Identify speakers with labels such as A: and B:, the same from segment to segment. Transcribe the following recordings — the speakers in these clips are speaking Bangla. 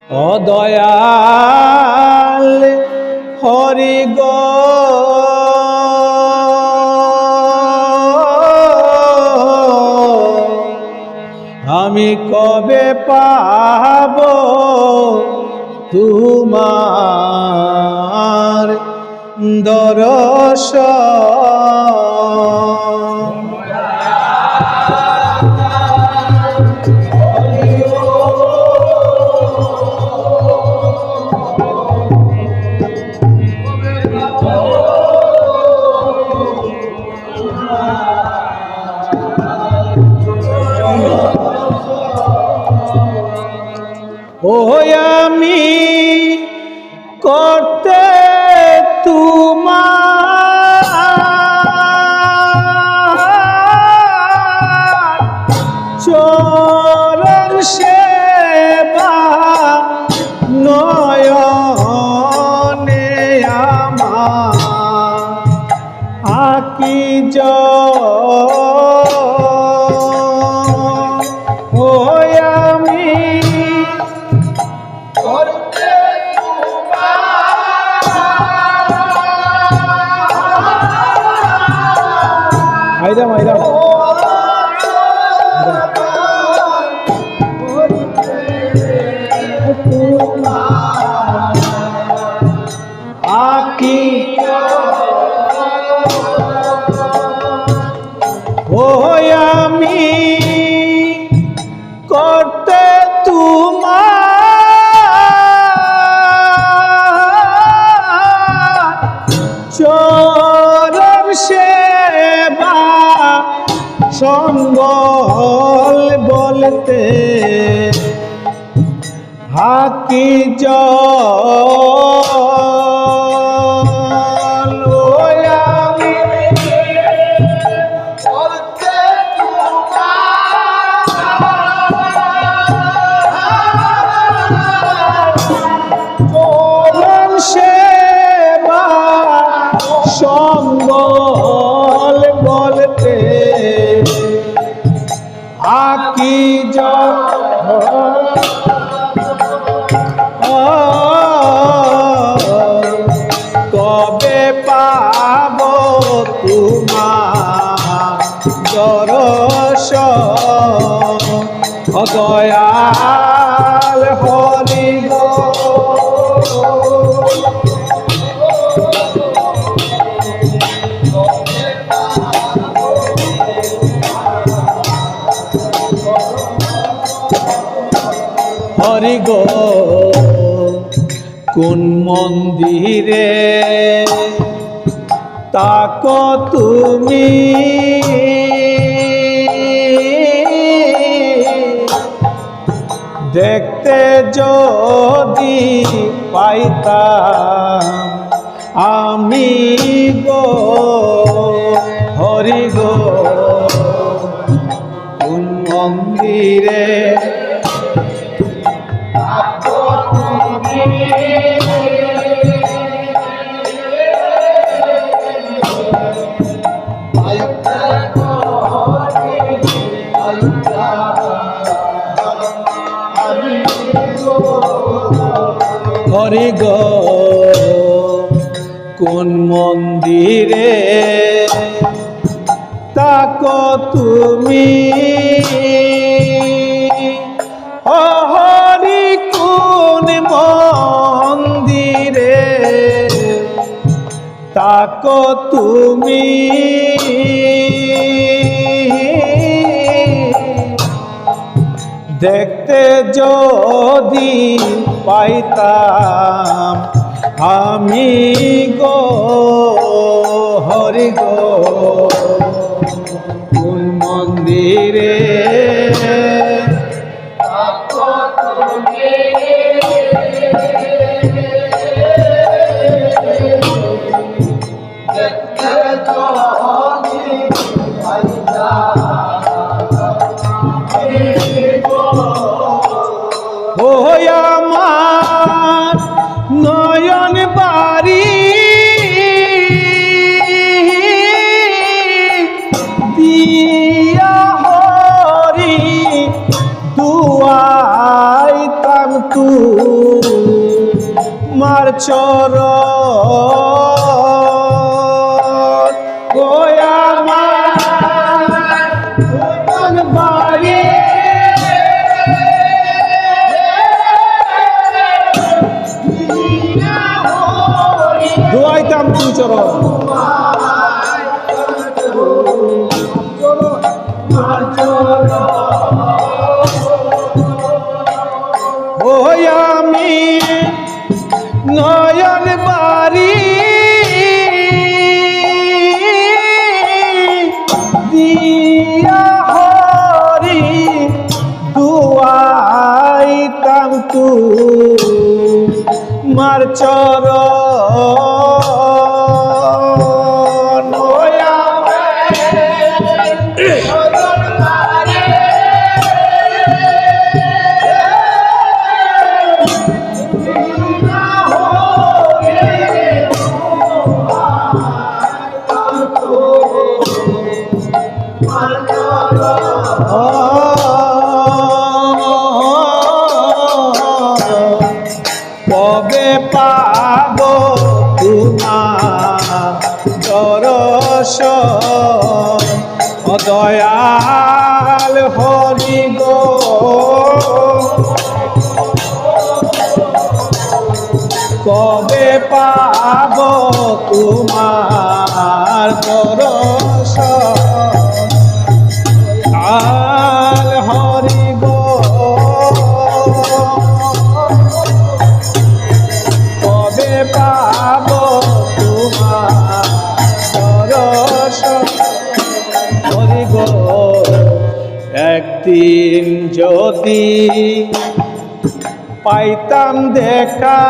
A: অদয়াল হরি গো আমি কবে পাব তোমার দর্শন। ও আমি করতে তোমার চরণ সেবা নয়নে আমার আকি আইরাম আইরাম আকি ও আমি করতে তোমার চরণ সেবা সম্বল বলতে হাকি জল আমি করতে চরণ সেবা সম্বল বলতে আকি কবে পাব তোমার দর্শন দয়াল হরি গো হরি গো কোন মন্দিরে তাকো তুমি দেখতে যদি পাইতাম আমি গো হরি গো কোন মন্দিরে হরি গো কোন মন্দিরে তাকো তুমি হরি কোন মন্দিরে তাকো তুমি দেখতে যদি পাইতাম আমি গো হরি গো কোন মন্দিরে ও আমার নয়ন বাড়ি দিয়া হরি দুয়াইতাম তুই মার চরণ ওই আমার বাড়ি দোয়াইতাম তুই চরণ ওই আমি নয়ন বাড়ি দিয়া হরি দুয়াইতাম তু মার চরণ ওই কবে পাব তোমার দর্শন ও দয়াল হরি গো কবে পাব তোমার দর্শন দয়াল হরি গো কবে পাব তোমার দর্শন হরি গো একদিন যদি পাইতাম দেখা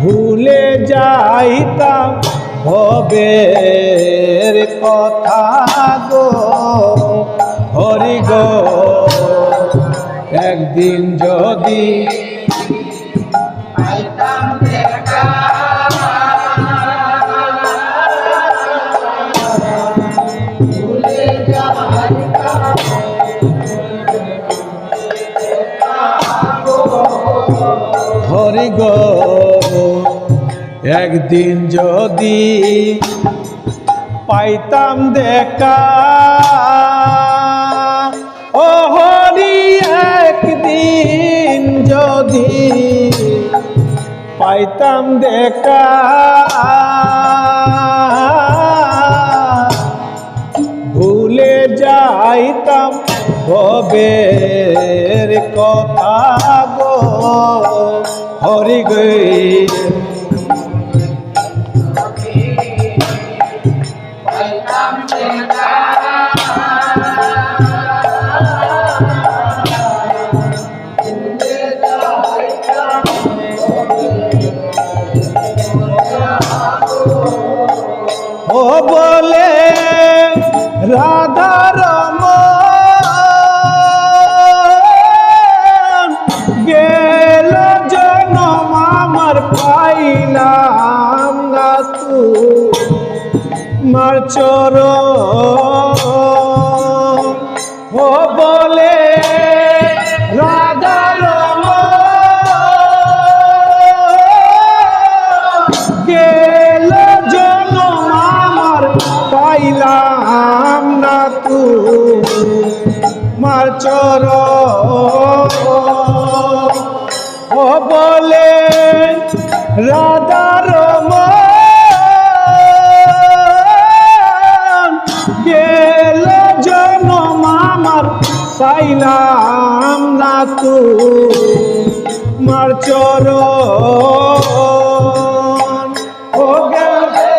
A: ভুলে যাইতাম ভবের কথা গো হরি গো একদিন যদি পাইতাম দেখা ভুলে যাইতাম হরি গো একদিন যদি পাইতাম দেখা ও হরি একদিন যদি পাইতাম দেখা ভুলে যাইতাম ভবের কথা গো হরি গো ও বলে রাধা রমন গেল জনম আমার পাইলাম না তু মার চরণ ও বলে রাধা গেল জনম আমার পাইলাম না তু মার চরণ ও বলে রাধা রমন গেল জনম আমার পাইলাম না তু মার চরণ ও গেলে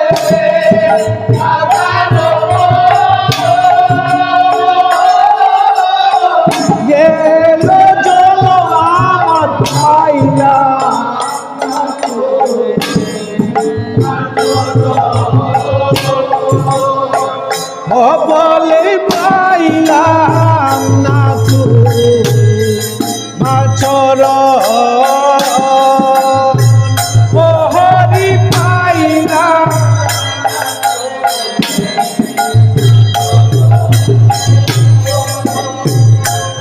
A: গেল জনম আমার পাইলাম ও বলে পাইলাম না তু মার চরণ ও হরি পাইলাম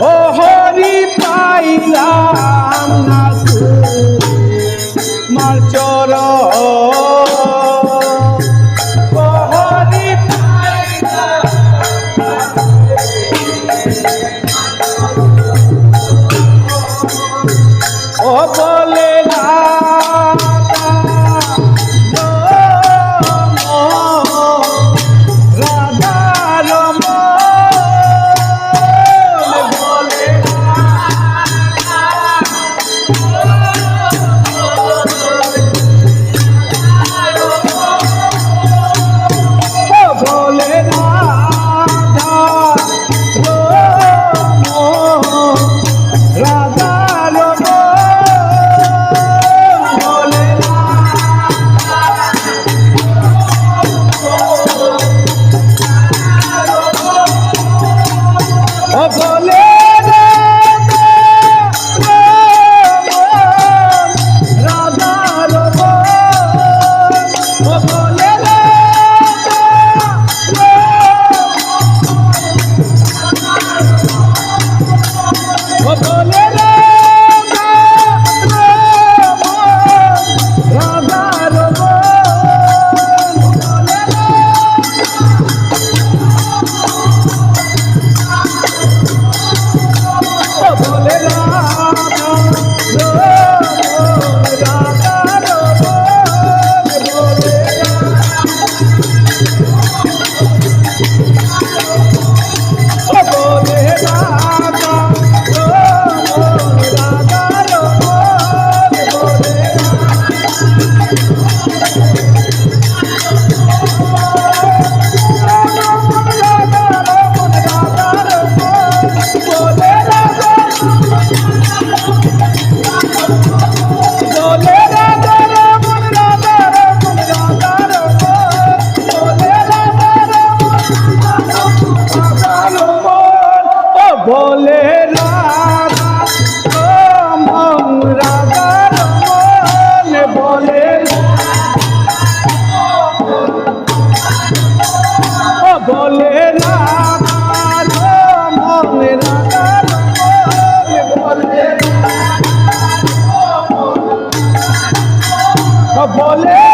A: ও হরি বলে রাধা মন রাধার মন বলে বলে রাধা মন রাধার মন বলে বলে